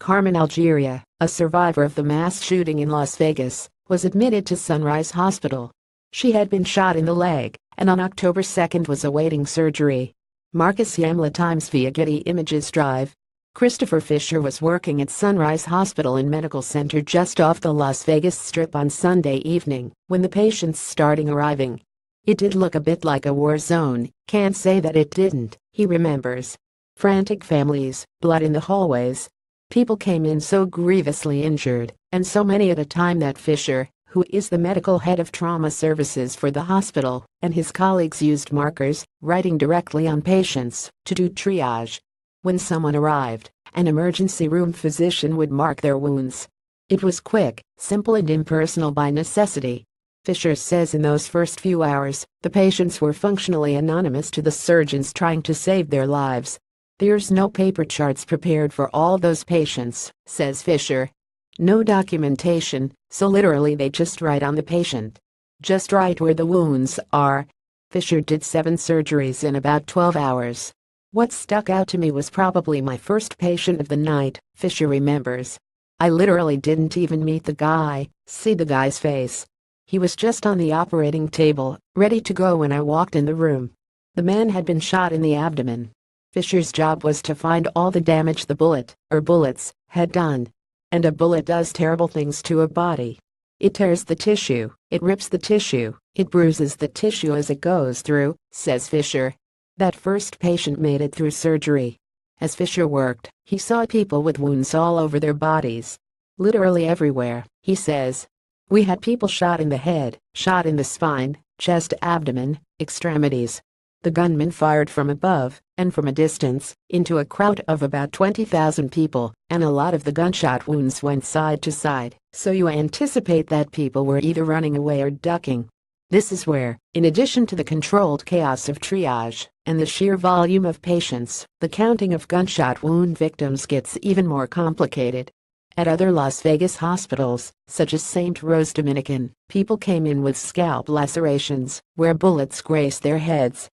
Carmen Algeria, a survivor of the mass shooting in Las Vegas, was admitted to Sunrise Hospital. She had been shot in the leg and on October 2 was awaiting surgery. Marcus Yamla Times via Getty Images Drive. Christopher Fisher was working at Sunrise Hospital and Medical Center just off the Las Vegas Strip on Sunday evening when the patients started arriving. "It did look a bit like a war zone, can't say that it didn't," he remembers. Frantic families, blood in the hallways. People came in so grievously injured, and so many at a time that Fisher, who is the medical head of trauma services for the hospital, and his colleagues used markers, writing directly on patients, to do triage. When someone arrived, an emergency room physician would mark their wounds. It was quick, simple and impersonal by necessity. Fisher says in those first few hours, the patients were functionally anonymous to the surgeons trying to save their lives. "There's no paper charts prepared for all those patients," says Fisher. "No documentation, so literally they just write on the patient. Just write where the wounds are." Fisher did 7 surgeries in about 12 hours. "What stuck out to me was probably my first patient of the night," Fisher remembers. "I literally didn't even meet the guy, see the guy's face. He was just on the operating table, ready to go when I walked in the room. The man had been shot in the abdomen. Fisher's job was to find all the damage the bullet, or bullets, had done. And a bullet does terrible things to a body. It tears the tissue, it rips the tissue, it bruises the tissue as it goes through," says Fisher. That first patient made it through surgery. As Fisher worked, he saw people with wounds all over their bodies. Literally everywhere, he says. "We had people shot in the head, shot in the spine, chest, abdomen, extremities. The gunman fired from above, and from a distance, into a crowd of about 20,000 people, and a lot of the gunshot wounds went side to side, so you anticipate that people were either running away or ducking." This is where, in addition to the controlled chaos of triage and the sheer volume of patients, the counting of gunshot wound victims gets even more complicated. At other Las Vegas hospitals, such as St. Rose Dominican, people came in with scalp lacerations, where bullets grazed their heads.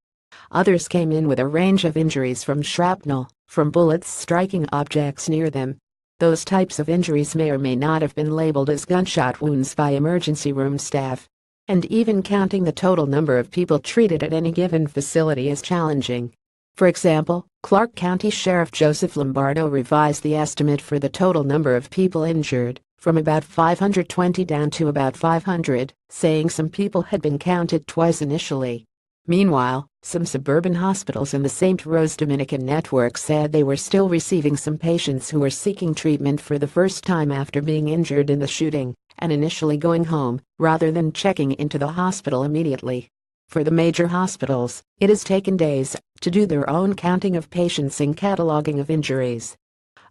Others came in with a range of injuries from shrapnel, from bullets striking objects near them. Those types of injuries may or may not have been labeled as gunshot wounds by emergency room staff. And even counting the total number of people treated at any given facility is challenging. For example, Clark County Sheriff Joseph Lombardo revised the estimate for the total number of people injured from about 520 down to about 500, saying some people had been counted twice initially. Meanwhile, some suburban hospitals in the St. Rose Dominican network said they were still receiving some patients who were seeking treatment for the first time after being injured in the shooting and initially going home, rather than checking into the hospital immediately. For the major hospitals, it has taken days to do their own counting of patients and cataloging of injuries.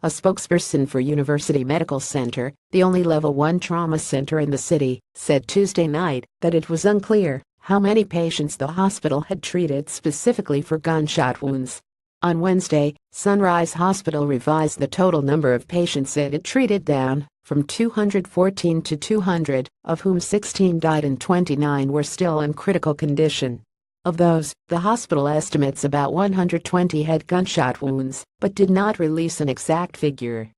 A spokesperson for University Medical Center, the only level 1 trauma center in the city, said Tuesday night that it was unclear how many patients the hospital had treated specifically for gunshot wounds. On Wednesday, Sunrise Hospital revised the total number of patients it had treated down from 214 to 200, of whom 16 died and 29 were still in critical condition. Of those, the hospital estimates about 120 had gunshot wounds, but did not release an exact figure.